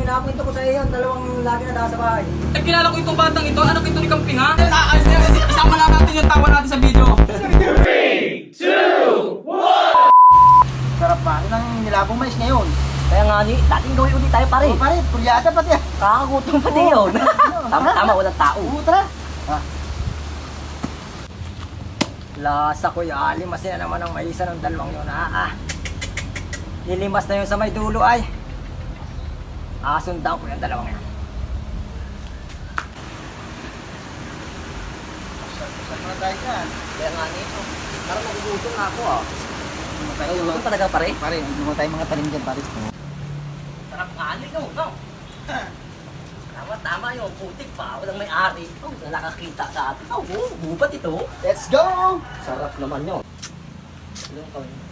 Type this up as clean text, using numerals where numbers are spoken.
Kinakwento ko sa iyo yung dalawang lagi na daan sa bahay. Eh, kilala ko itong batang ito. Anak ito ni Kamping, ha? Ayos na yun. Isama lang natin yung tawa natin sa video. 3, 2, 1! Sarap pa. Ano nang nilabong mais ngayon? Kaya nga ni, dating gawin ulit tayo pare. Oo, pare. Pulyata pati. Kakagutom pati yun. Tama, walang tao. Oo, tara. Lasa ko ya, limasin na naman ang maisa ng dalawang yun. Lilimas na yun sa may dulo ay. Sundan ko yung dalawang yan. Saan na tayo dyan? Kaya nga nito, parang nagugutom na ako ah. Nagugutom talaga pare. Pare, hindi mo tayo mga talim dyan, pare. Sarap nga no. Tama yung putik pa, walang may-ari. Nakakita sa atin. Bubat ito. Let's go! Sarap naman yun. Ilang kawin.